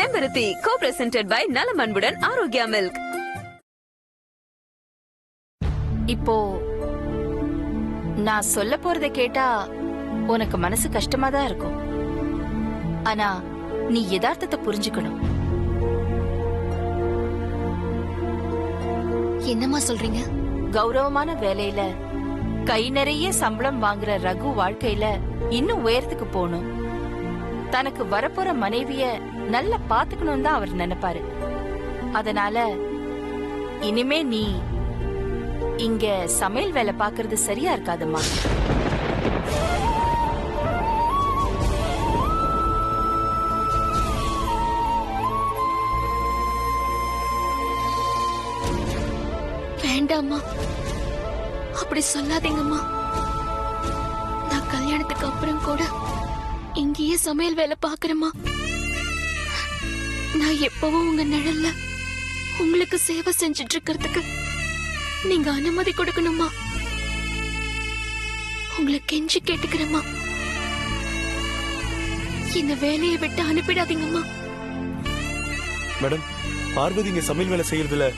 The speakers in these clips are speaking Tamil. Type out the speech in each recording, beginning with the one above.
செம்பருத்தி co-presented by நலம் அன்புடன் ஆரோக்கியா மில்க். இப்போ நான் சொல்ல போறதை கேட்டா உனக்கு மனசு கஷ்டமா தான் இருக்கும். ஆனா நீ யதார்த்தத்தை புரிஞ்சுக்கணும். என்னம்மா சொல்றீங்க? கௌரவமான வேலையில கை நிறைய சம்பளம் வாங்குற ரகு வாழ்க்கையில இன்னும் உயரத்துக்கு போகணும். தனக்கு வரப்போற மனைவிய நல்லா பாத்துக்கணும் தான் அவர் நினைப்பாரு. அதனால இனிமே நீ இங்க சமையல் வேலை பாக்குறது சரியா இருக்காதுமா. வேண்டாம்மா, அப்படி சொல்லாதீங்கம்மா. நான் கல்யாணத்துக்கு அப்புறம் கூட இங்கேயே சமையல் வேலை பாக்குறேம்மா. நான் எப்பவும் உங்க நிழல்ல உங்களுக்கு சேவை செஞ்சுட்டு இருக்கிறதுக்கு நீங்க அனுமதி கொடுக்கணுமா? உங்களை கெஞ்சி கேட்டுக்கிறேம்மா. இந்த வேலையை விட்டு அனுப்பிடாதீங்கம்மா. மேடம், பார்வதி இங்க சமையல் வேலை செய்யறதுல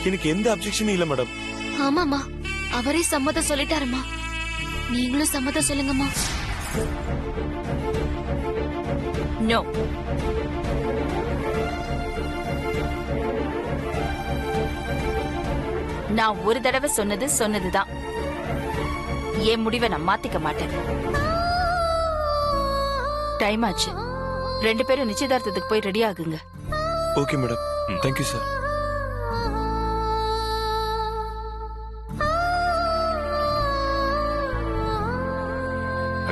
எனக்கு எந்த அப்செக்ஷனும் இல்ல மேடம். ஆமாமா, அவரே சம்மதம் சொல்லிட்டாருமா. நீங்களும் சம்மதம் சொல்லுங்கம்மா. நோ. நான் ஒரு தடவை சொன்னதுதான். என் முடிவை நான் மாத்திக்க மாட்டேன். டைம் ஆச்சு. 2 பேரும் நிச்சயதார்த்தத்துக்கு போய் ரெடி ஆகுங்க. Okay madam, thank you sir.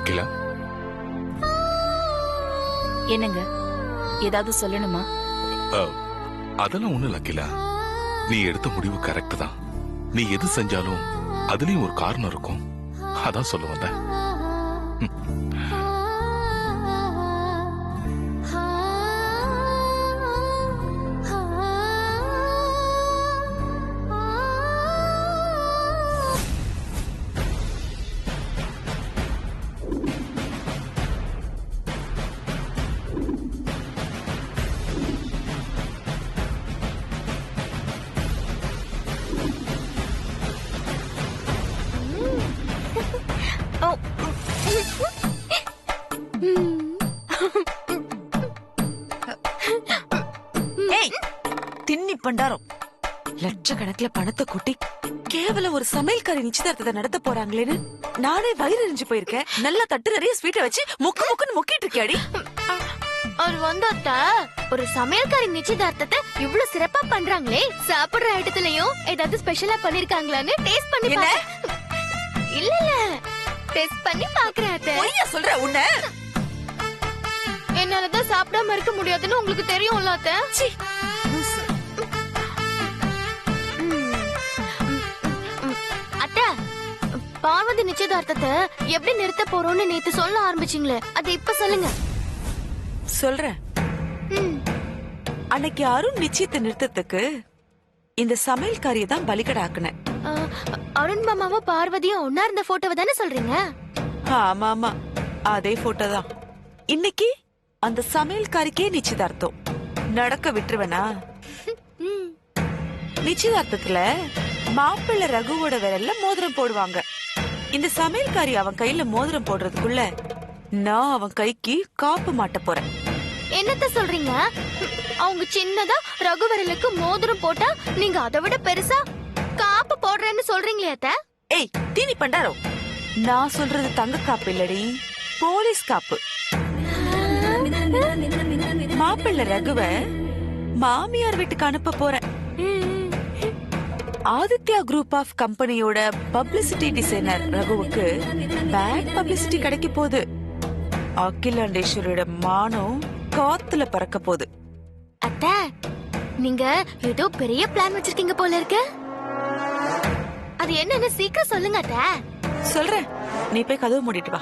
Akila, என்னங்க, ஏதாவது சொல்லணுமா? அதெல்லாம் ஒண்ணு இல்ல அகிலா. நீ எடுத்த முடிவு கரெக்ட் தான். நீ எது செஞ்சாலும் அதுலயும் ஒரு காரணம் இருக்கும். அதான் சொல்ல வந்தேன். தின்னி பண்டாரம் லட்சக்கணக்கில பணத்தை கூட்டி கேவலம் ஒரு சமையல்காரி நிச்சயதார்த்தத்தை நடத்த போறாங்களேன்னு நானே வயிறு எரிஞ்சு போயிருக்கேன். நல்லா தட்டு நிறைய ஸ்வீட்டை வச்சு முக்கு முக்குன்னு முக்கிட்டு இருக்கியாடி. அவர் வந்தாத்த ஒரு சமையல்காரி நிச்சயதார்த்தத்தை இவ்வளவு சிறப்பா பண்றாங்களே, சாப்பிடுற ஐட்டத்துலயும் ஏதாவது ஸ்பெஷலா பண்ணிருக்காங்களான்னு டேஸ்ட் பண்ணி இல்ல இல்ல டேஸ்ட் பண்ணி பாக்குறேன். சொல்ற உன்ன என்னாலதான் சாப்பிடாம இருக்க முடியாதுன்னு உங்களுக்கு தெரியும்ல அத்தை. அத்தை, பார்வதி நிச்சயதார்த்தத்தை எப்படி நிறுத்த போறோம்னு நேத்து சொல்ல ஆரம்பிச்சீங்களே, அது இப்ப சொல்லுங்க. சொல்றேன். அன்னைக்கு அருண் நிச்சயத்தை நிறுத்தத்துக்கு இந்த சமையல்காரியை தான் பலிகடாக்குனேன். அருண் மாமாவும் பார்வதியும் ஒன்னா இருந்த போட்டோவை தானே சொல்றீங்க? ஆமா ஆமா, அதே போட்டோ தான். இன்னைக்கு அந்த சமையல்காரிக்கே நிச்சயதார்த்தம் நடக்க விட்டுருவனா? நிச்சயதார்த்தத்துல மாப்பிள்ளை ரகுவோட விரல்ல மோதிரம் போடுவாங்க. இந்த சமையல்காரி அவன் கையில மோதிரம் போடுறதுக்குள்ள நான் அவன் கைக்கு காப்பு மாட்ட போறேன். என்னத்த சொல்றீங்க? அவங்க சின்னதா ரகு விரலுக்கு மோதிரம் போட்டா நீங்க அதை விட பெருசா காப்பு போடுறேன்னு சொல்றீங்களே அத்தை? ஏய் தீனி பண்டாரோ, நான் சொல்றது தங்க காப்பு இல்லடி, போலீஸ் காப்பு. மாப்பிள்ளை ரகுவ மாமியார் வீட்டுக்கு அனுப்ப போறேன். ஆதித்யா குரூப் ஆஃப் கம்பெனியோட பப்ளிசிட்டி டிசைனர் ரகுவுக்கு பேட் பப்ளிசிட்டி கிடைக்க போகுது. அகிலாண்டேஸ்வரியோட மானம் காத்துல பறக்க போகுது. அத்தை, நீங்க ஏதோ பெரிய பிளான் வச்சிருக்கீங்க போல இருக்கு. அது என்னன்னு சீக்கிரம் சொல்லுங்க அத்தை. சொல்றேன், நீ போய் கதவு மூடிட்டு வா.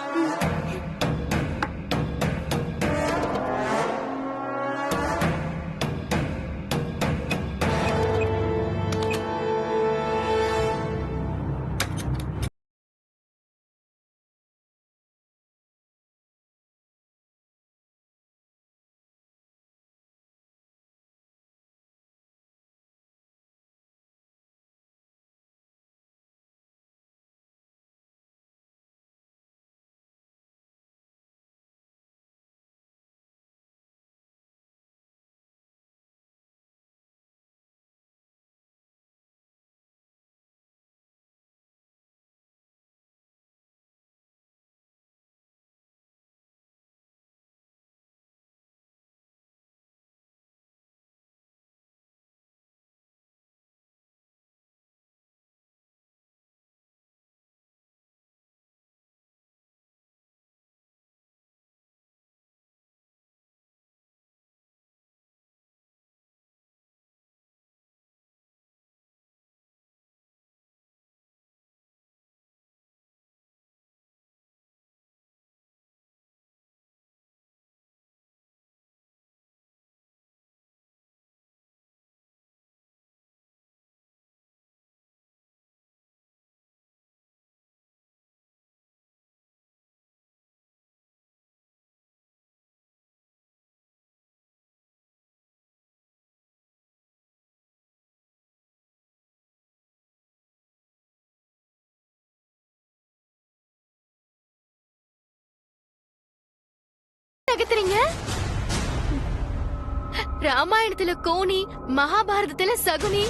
நகர்த்துறீங்க? ராமாயணத்துல கோணி, மகாபாரதத்துல சகுனி,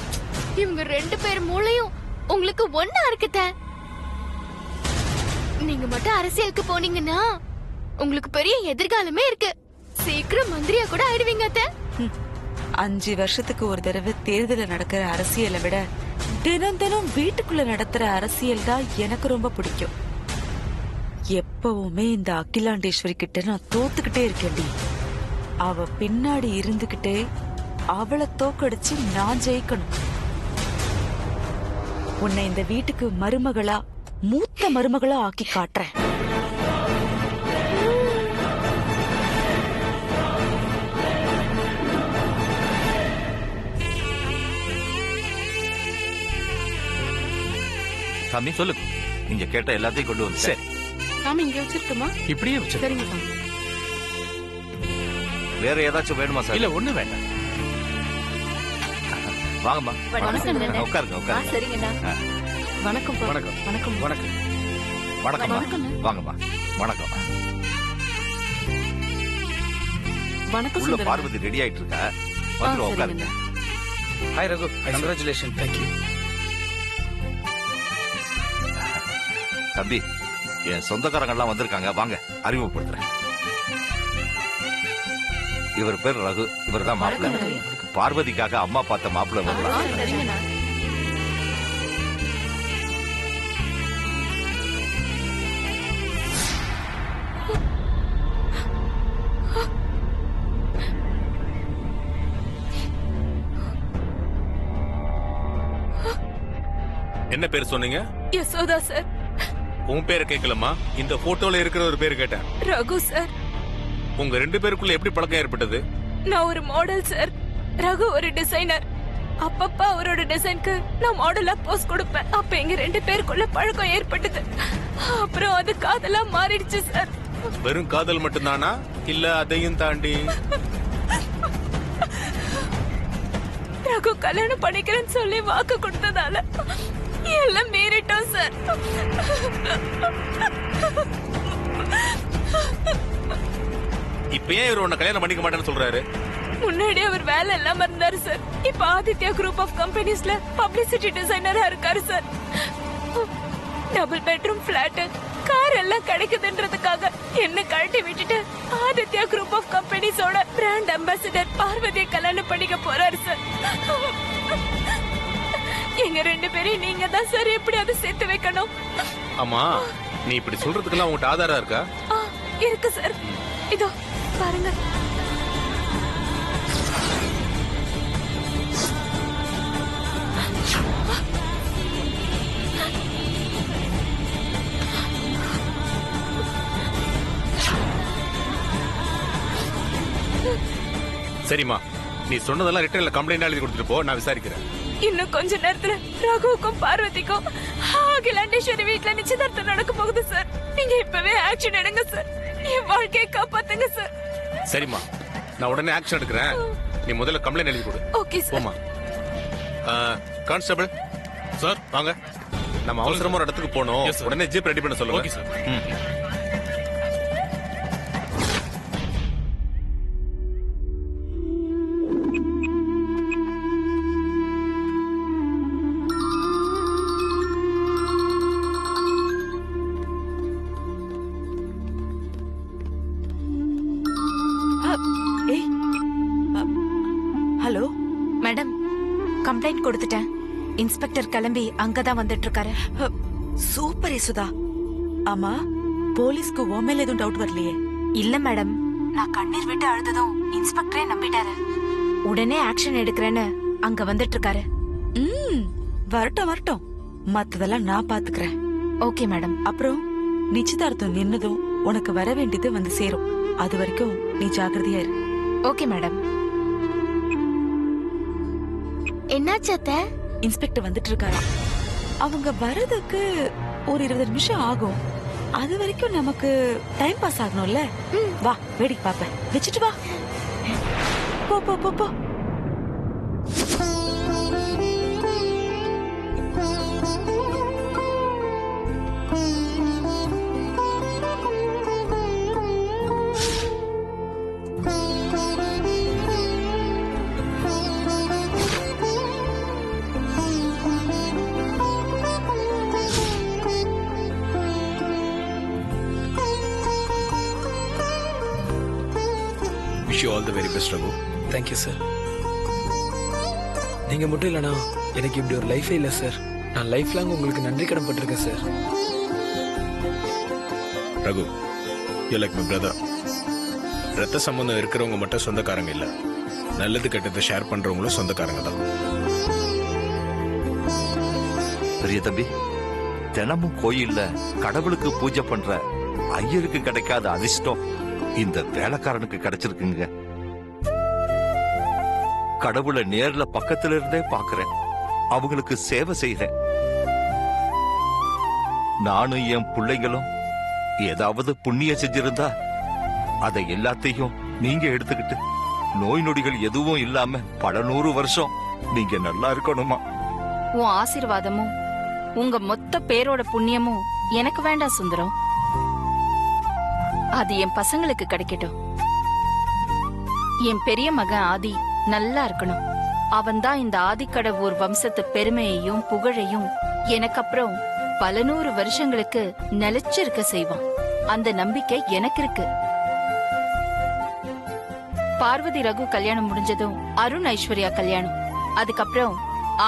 இவங்க 2 பேர் மூளையும் உங்களுக்கு ஒண்ணா இருக்குத. நீங்க மட்டும் அரசியலுக்கு போனீங்கன்னா உங்களுக்கு பெரிய எதிர்காலமே இருக்கு. சீக்கிரம் மந்திரியா கூட ஆயிடுவீங்க அத்தை. 5 வருஷத்துக்கு ஒரு தடவை தேர்தல நடக்கிற அரசியலை விட தினம் தினம் வீட்டுக்குள்ள நடத்துற அரசியல் தான் எனக்கு ரொம்ப பிடிக்கும். எப்பவுமே இந்த அகிலாண்டேஸ்வரி கிட்ட நான் தோத்துக்கிட்டே இருக்கேன்டி. அவ பின்னாடி இருந்துகிட்டே அவளை தோக்கடிச்சு நான் ஜெயிக்கணும். உன்னை இந்த வீட்டுக்கு மருமகளா, மூத்த மருமகளா ஆக்கி காட்டுறேன். சாமி சொல்லுங்க. நீங்க கேட்ட எல்லாத்தையும் கொண்டு வந்து. சரி சாமி இங்க வச்சிருக்கோமா? இப்படியே வச்சு. சரிங்க சாமி. வேற ஏதாச்சும் வேணுமா சார்? இல்ல ஒண்ணு வேண்டாம். வாங்கம்மா. வணக்கம். உட்காருங்க உட்காருங்க. சரிங்கண்ணா. வணக்கம் பா. வணக்கம். வணக்கம். வணக்கம். வணக்கம்மா. வாங்கம்மா. வணக்கம். வணக்கம் உள்ள சுந்தரம். பார்வதி ரெடி ஆயிட்டு இருக்கா. வந்து உட்காருங்க. Hi Raghu, congratulation. தேங்க்யூ. தம்பி, என் சொந்தக்காரங்க எல்லாம் வந்திருக்காங்க. வாங்க அறிமுகப்படுத்துறேன். இவர் பேர் ரகு. இவர் தான் மாப்பிள்ளை. பார்வதிக்காக அம்மா பார்த்த மாப்பிள்ளை வரலாம். சரிங்கண்ணா. என்ன பேர் சொன்னீங்க? யசோதா சார். உன் பேரை கேட்கலமா, இந்த போட்டோல இருக்கிற ஒரு பேர் கேட்டேன். ரகு சார். உங்க 2 பேருக்குள்ள எப்படி பழக்கம் ஏற்பட்டது? நான் ஒரு மாடல் சார். ரகு ஒரு டிசைனர். அப்பப்ப அவரோட டிசைனுக்கு நான் மாடலா போஸ் கொடுப்பேன். அப்ப எங்க 2 பேருக்குள்ள பழக்கம் ஏற்பட்டது. அப்புறம் அது காதலா மாறிடுச்சு சார். வெறும் காதல் மட்டும்தானா, இல்ல அதையும் தாண்டி? ரகு கல்யாணம் பண்ணிக்கிறேன்னு சொல்லி வாக்கு கொடுத்ததால எல்லாம் மீறிட்டோம் சார். இப்ப ஏன் இவர் உன்னை கல்யாணம் பண்ணிக்க மாட்டேன்னு சொல்றாரு? முன்னாடி அவர் வேலை இல்லாம இருந்தாரு சார். இப்ப ஆதித்யா குரூப் ஆஃப் கம்பெனிஸ்ல பப்ளிசிட்டி டிசைனரா இருக்காரு sir. Double bedroom flat, car எல்லாம் கிடைக்குதுன்றதுக்காக என்ன கழட்டி விட்டுட்டு ஆதித்யா குரூப் ஆஃப் கம்பெனிஸோட பிராண்ட் அம்பாசிடர் பார்வதியை கல்யாணம் பண்ணிக்க போறாரு சார். எங்க 2 பேரையும் நீங்க தான் சார் எப்படியாவது சேர்த்து வைக்கணும். ஆமா, நீ இப்படி சொல்றதுக்கெல்லாம் உங்ககிட்ட ஆதாரம் இருக்கா? இருக்கு சார். இதோ பாருங்க. சரிம்மா, நீ சொன்னதெல்லாம் ரிட்டர்ன்ல கம்ப்ளைண்ட் எழுதி கொடுத்துட்டு போ, நான் விசாரிக்கிறேன். இன்னும் கொஞ்ச நேரத்துல ரகுவுக்கும் பார்வதிக்கும் அகிலாண்டேஸ்வரி வீட்டுல நிச்சயதார்த்தம் நடக்க போகுது சார். நீங்க இப்பவே ஆக்ஷன் எடுங்க சார். என் வாழ்க்கையை காப்பாத்துங்க சார். சரிம்மா, நான் உடனே ஆக்ஷன் எடுக்கிறேன். நீ முதல்ல கம்ப்ளைண்ட் எழுதி கொடு. Okay sir. போமா. கான்ஸ்டபிள் சார், வாங்க. நம்ம அவசரமா ஒரு இடத்துக்கு போனோம். உடனே ஜீப் ரெடி பண்ண சொல்லுங்க. Okay sir. Hello madam, complaint கொடுத்துட்டேன். இன்ஸ்பெக்டர் கிளம்பி அங்கதான் வந்துட்டு இருக்காரு. சூப்பர் யசுதா. ஆமா, போலீஸ்க்கு உன் மேல எதுவும் டவுட் வரலையே? இல்ல மேடம், நான் கண்ணீர் விட்டு அழுததும் இன்ஸ்பெக்டரே நம்பிட்டாரு. உடனே ஆக்ஷன் எடுக்கிறேன்னு அங்க வந்துட்டு இருக்காரு. வரட்டும் வரட்டும், மத்ததெல்லாம் நான் பாத்துக்கிறேன். Okay madam. அப்புறம் நிச்சயதார்த்தம் நின்னதும் உனக்கு வர வேண்டியது வந்து சேரும். அது வரைக்கும் நீ ஜாக்கிரதையா இரு. Okay madam. என்னாச்சு அத்தை? இன்ஸ்பெக்டர் வந்துட்டு இருக்காரா? அவங்க வரதுக்கு ஒரு 20 நிமிஷம் ஆகும். அது வரைக்கும் நமக்கு டைம் பாஸ் ஆகணும்ல. வா, வேடிக்கை பாப்பேன். வச்சுட்டு வா. போ போ போ போ. Wish you all the very best Raghu. Thank you sir. நீங்க மட்டும் இல்லைனா எனக்கு இப்படி ஒரு லைஃபே இல்லை சார். நான் லைஃப் லாங் உங்களுக்கு நன்றி கடன் பட்டிருக்கேன் sir. Raghu, you like my brother. ரத்த சம்பந்தம் இருக்கிறவங்க மட்டும் சொந்தக்காரங்க இல்ல, நல்லது கெட்டதை ஷேர் பண்றவங்களும் சொந்தக்காரங்க தான். பெரிய தம்பி, தினமும் கோயில்ல கடவுளுக்கு பூஜை பண்ற ஐயருக்கு கிடைக்காத அதிர்ஷ்டம் இந்த வேலைக்காரனுக்கு கிடைச்சிருக்குங்க. கடவுளை நேர்ல பக்கத்துல இருந்தே பாக்குறேன், அவங்களுக்கு சேவை செய்யறேன். நானும் என் பிள்ளைங்களும் ஏதாவது புண்ணியம் செஞ்சிருந்தா அதை எல்லாத்தையும் நீங்க எடுத்துக்கிட்டு நோய் நொடிகள் எதுவும் இல்லாம பல 100 வருஷம் நீங்க நல்லா இருக்கணுமா? உன் ஆசீர்வாதமும் உங்க மொத்த பேரோட புண்ணியமும் எனக்கு வேண்டாம் சுந்தரம். அது என் பசங்களுக்கு கிடைக்கட்டும். என் பெரிய மகன் ஆதி நல்லா இருக்கணும். அவன்தான் இந்த ஆதிக்கடவுர் வம்சத்து பெருமையையும் புகழையும் எனக்கு அப்புறம் பல 100 வருஷங்களுக்கு நிலைச்சிருக்க செய்வான். அந்த நம்பிக்கை எனக்கு இருக்கு. பார்வதி ரகு கல்யாணம் முடிஞ்சதும் அருண் ஐஸ்வர்யா கல்யாணம், அதுக்கப்புறம்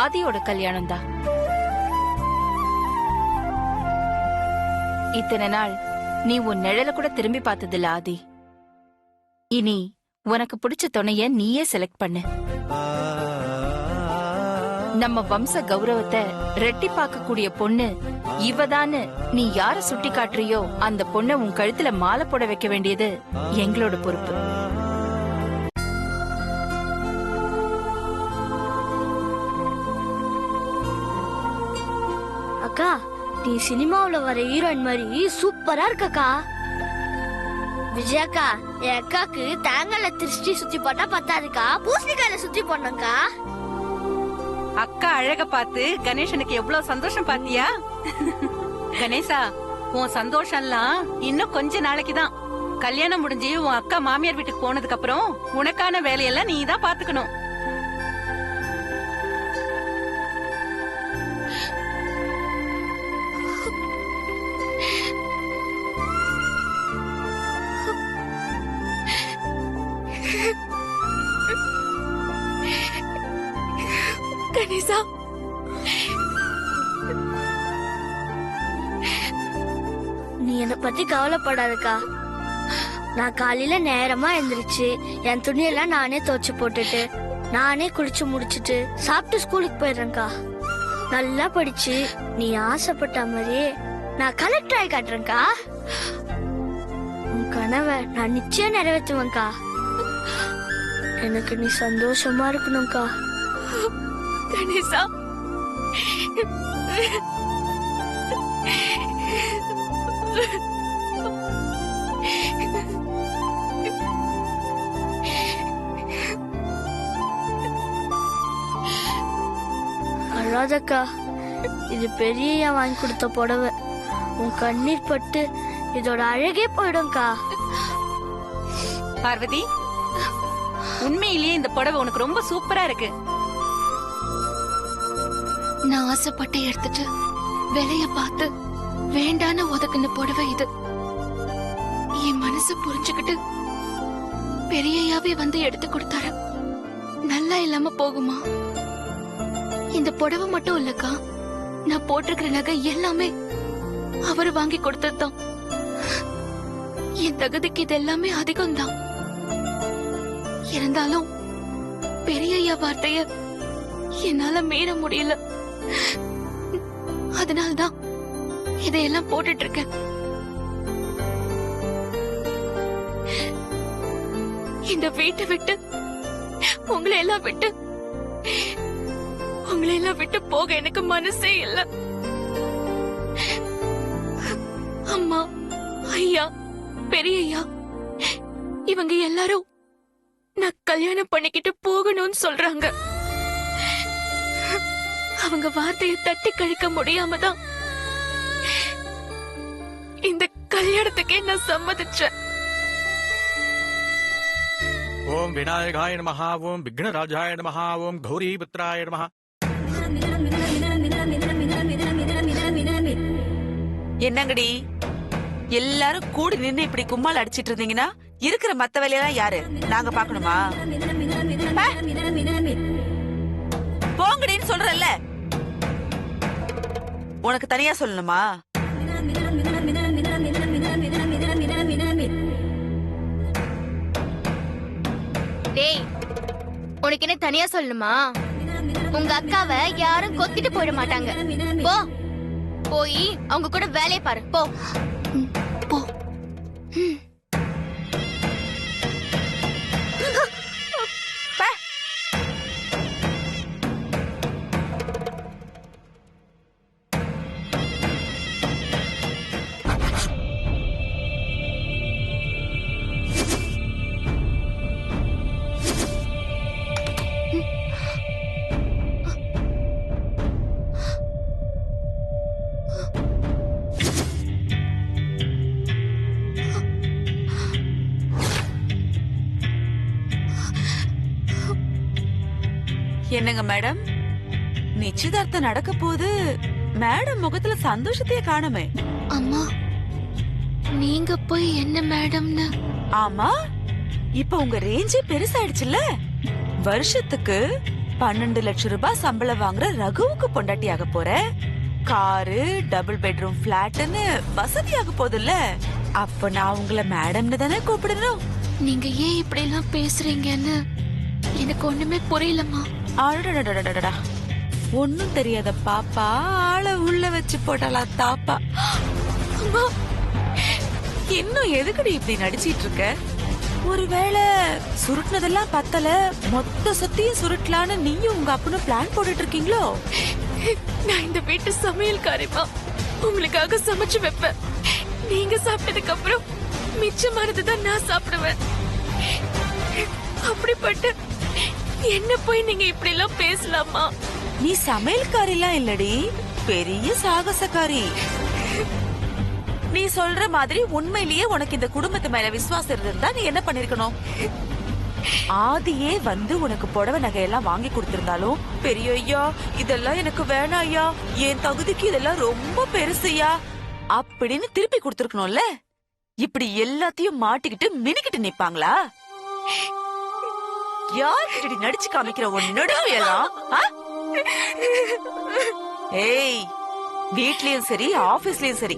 ஆதியோட கல்யாணம் தான். இத்தனை நாள் நீ உன் நிழல கூட திரும்பி பார்த்ததில்ல ஆதி. இனி உனக்கு பிடிச்ச துணைய நீயே செலக்ட் பண்ணு. நம்ம வம்ச கௌரவத்தை ரெட்டிப்பாக்கக்கூடிய பொண்ணு இவதான்னு நீ யார சுட்டி காட்டுறியோ அந்த பொண்ணை உன் கழுத்துல மாலை போட வைக்க வேண்டியது எங்களோட பொறுப்பு. அக்கா, நீ சினிமாவுல வர ஹீரோயின் மாதிரி சூப்பரா இருக்கக்கா. விஜயாக்கா, என் அக்காக்கு தேங்காயில திருஷ்டி சுத்தி போட்டா பத்தாதுக்கா, பூசணிக்காயில சுத்தி போடணும்க்கா. அக்கா அழக பார்த்து கணேசனுக்கு எவ்வளவு சந்தோஷம் பாத்தியா? கணேசா, உன் சந்தோஷம்லாம் இன்னும் கொஞ்ச நாளைக்கு தான். கல்யாணம் முடிஞ்சு உன் அக்கா மாமியார் வீட்டுக்கு போனதுக்கு அப்புறம் உனக்கான வேலையெல்லாம் நீ தான் பாத்துக்கணும். கணேசா, நீ என்ன பத்தி கவலைப்படாதக்கா. நான் காலையில நேரமா எந்திரிச்சு என் துணியெல்லாம் நானே துவைச்சு போட்டுட்டு நானே குளிச்சு முடிச்சிட்டு சாப்பிட்டு ஸ்கூலுக்கு போயிடுறேன்க்கா. நல்லா படிச்சு நீ ஆசைப்பட்ட மாதிரியே நான் கலெக்டர் ஆகி காட்டுறேன்க்கா. உன் கனவை நான் நிச்சயம் நிறைவேற்றுவேன்க்கா. எனக்கு நீ சந்தோஷமா இருக்கணும்க்கா. கணேசா, அழாதக்கா, இது பெரிய வாங்கி கொடுத்த புடவை. உன் கண்ணீர் பட்டு இதோட அழகே போயிடும்க்கா. பார்வதி, உண்மையிலேயே இந்த புடவை உனக்கு ரொம்ப சூப்பரா இருக்கு. நான் ஆசைப்பட்டு எடுத்துட்டு விலைய பார்த்து வேண்டான ஒதுக்குன புடவை இது. என் மனசு புரிஞ்சுக்கிட்டு பெரியயாவே வந்து எடுத்து கொடுத்தாரு. நல்லா இல்லாம போகுமா? இந்த புடவை மட்டும் இல்லக்கா, நான் போட்டிருக்கிற நகை எல்லாமே அவரு வாங்கி கொடுத்ததுதான். என் தகுதிக்கு இது எல்லாமே அதிகம்தான். இருந்தாலும் பெரியய்யா வார்த்தைய என்னால மீற முடியல. அதனால்தான் இதையெல்லாம் போட்டுட்டு இருக்கேன். இந்த வீட்டை விட்டு உங்களை எல்லாம் விட்டு போக எனக்கு மனசே இல்ல. அம்மா, ஐயா, பெரியய்யா இவங்க எல்லாரும் நான் கல்யாணம் பண்ணிக்கிட்டு போகணும்னு சொல்றாங்க. அவங்க வார்த்தையை தட்டி கழிக்க முடியாமதான் இந்த கல்யாணத்துக்கே நான் சம்மதிச்சேன். ஓம் விநாயகாய நமஹ, ஓம் விக்னராஜாய நமஹ, ஓம் கௌரிபுத்ராய நமஹ. என்னங்கடி எல்லாரும் கூடி நின்னு இப்படி கும்மால் அடிச்சிட்டு இருந்தீங்கன்னா இருக்கிற மத்த வேலையெல்லாம் யாரு நாங்க பாக்கணுமா? போங்கடின்னு சொல்றல்ல, உனக்கு தனியா சொல்லணுமா? டேய், உனக்கு என்ன தனியா சொல்லணுமா? உங்க அக்காவை யாரும் கொத்திட்டு போயிட மாட்டாங்க. போ, போய் அவங்க கூட வேலையை பாரு. போ போ. என்னங்க மேடம், நிச்சயதார்த்தம் நடக்க போது மேடம் முகத்துல சந்தோஷத்தையே காணுமே. அம்மா, நீங்க போய் என்ன மேடம்னு? ஆமா, இப்ப உங்க ரேஞ்சே பெருசாயிடுச்சுல்ல. வருஷத்துக்கு 12 லட்சம் ரூபாய் சம்பளம் வாங்குற ரகுவுக்கு பொண்டாட்டியாக போற. காரு, டபுள் பெட்ரூம் பிளாட்னு வசதியாக போகுதுல்ல. அப்ப நான் உங்களை மேடம்னு தானே கூப்பிடணும். நீங்க ஏன் இப்படி எல்லாம் பேசுறீங்கன்னு எனக்கு ஒண்ணுமே புரியலம்மா. அடடடடடடா, ஒண்ணும் தெரியாத பாப்பா ஆளை உள்ள வச்சு போட்டாளா தாப்பா. அம்மா, இன்னும் எதுக்குடி இப்படி நடிச்சிட்டு இருக்க? ஒருவேளை சுருட்டினதெல்லாம் பத்தல, மொத்த சொத்தையும் சுருட்டலான்னு நீயும் உங்க அப்பனும் பிளான் போட்டுட்டு இருக்கீங்களோ? நான் இந்த வீட்டு சமையல்காரிமா, உங்களுக்காக சமைச்சு வைப்பேன். நீங்க சாப்பிட்டதுக்கு அப்புறம் மிச்சமானதுதான் நான் சாப்பிடுவேன். அப்படிப்பட்ட என்ன போய் நீங்க இப்படி எல்லாம் பேசலாமா? நீ சமையல்காரிலாம் இல்லடி, பெரிய சாகசக்காரி. நீ சொல்ற மாதிரி உண்மையிலேயே உனக்கு இந்த குடும்பத்து மேல விசுவாசம் இருந்தா நீ என்ன பண்ணிருக்கணும்? ஆதியே வந்து உனக்கு புடவை நகையெல்லாம் வாங்கி கொடுத்திருந்தாலும், பெரிய ஐயா இதெல்லாம் எனக்கு வேணாம் ஐயா, என் தகுதிக்கு இதெல்லாம் ரொம்ப பெருசையா அப்படின்னு திருப்பி கொடுத்திருக்கணும்ல. இப்படி எல்லாத்தையும் மாட்டிக்கிட்டு மினிக்கிட்டு நிப்பாங்களா? யார்கிட்ட நடிச்சு காமிக்கிற உன்னோட எல்லாம்? ஏய், வீட்லயும் சரி ஆபீஸ்லயும் சரி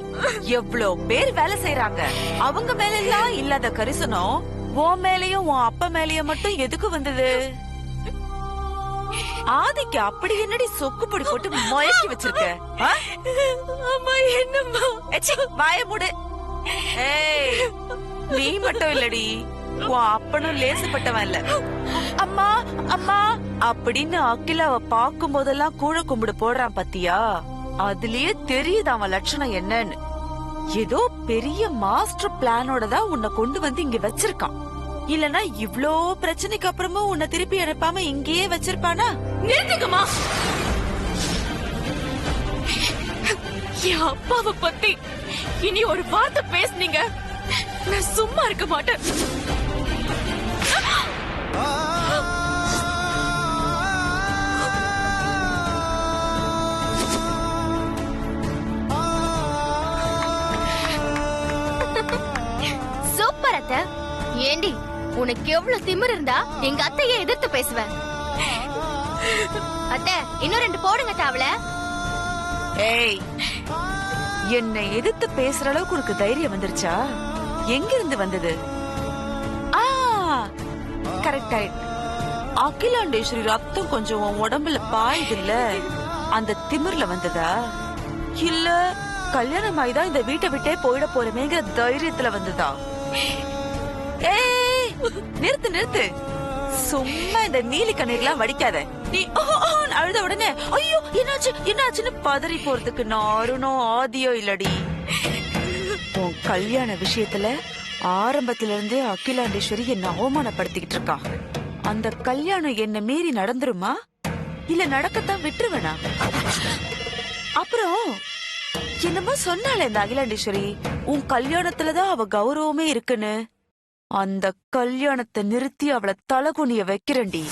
எவ்வளவு பேர் வேலை செய்யறாங்க. அவங்க மேல எல்லாம் இல்லாத கரிசனம் உன் மேலயும் உன் அப்பா மேலயும் மட்டும் எதுக்கு வந்தது? ஆதிக்கு அப்படி என்னடி சொக்கு பொடி போட்டு மயக்கி வச்சிருக்க? அம்மா, என்னம்மா? வாய மூடு. ஏய், நீ மட்டும் இல்லடி, உன் அப்பனும் லேசுப்பட்டவன் இல்ல. அம்மா அம்மா அப்படின்னு அகிலாவ பாக்கும் போதெல்லாம் கூழ கும்பிடு போடுறான் பாத்தியா? அதுலயே தெரியுது அவன் லட்சணம் என்னன்னு. ஏதோ பெரிய மாஸ்டர் பிளானோட தான் உன்னை கொண்டு வந்து இங்க வச்சிருக்கான். இல்லனா இவ்ளோ பிரச்சனைக்கு அப்புறமும் உன்னை திருப்பி அனுப்பாம இங்கேயே வச்சிருப்பானா? நிறுத்துக்கமா. என் அப்பாவை பத்தி இனி ஒரு வார்த்தை பேசுனீங்க, நான் சும்மா இருக்க மாட்டேன். சூப்பர் அத்தை. ஏண்டி, உனக்கு எவ்வளவு திமிரு இருந்தா எங்க அத்தையை எதிர்த்து பேசுவேன்? அத்தை, இன்னும் 2 போடுங்க தாவல. ஏய், என்னை எதிர்த்து பேசுற அளவுக்கு உனக்கு தைரியம் வந்துருச்சா? எங்க இருந்து வந்தது? கரெக்ட். அகிலாண்டேஸ்வரி ரத்தம் கொஞ்சம் உன் உடம்புல பாயுது இல்ல, அந்த திமிர்ல வந்ததா? இல்ல கல்யாணம் ஆயிதான் இந்த வீட்டை விட்டே போயிட போறமேங்கிற தைரியத்துல வந்ததா? ஏய், நிறுத்து நிறுத்து. சும்மா இந்த நீலி கண்ணீர்லாம் வடிக்காத. நீ அழுத உடனே ஐயோ என்னாச்சு என்னாச்சுன்னு பதறி போறதுக்கு நாருனோ ஆதியோ இல்லடி. உன் கல்யாண விஷயத்துல ஆரம்பத்துல இருந்தே அகிலாண்டேஸ்வரி என்ன அவமானப்படுத்திக்கிட்டு இருக்கா. அந்த கல்யாணம் என்ன மீறி நடந்துருமா இல்ல நடக்கத்தான் விட்டுருவேனா? அப்புறம் என்னமோ சொன்னால இந்த அகிலாண்டேஸ்வரி, உன் கல்யாணத்துலதான் அவ கௌரவமே இருக்குன்னு. அந்த கல்யாணத்தை நிறுத்தி அவளை தலகுனிய வைக்கிறேன்டி.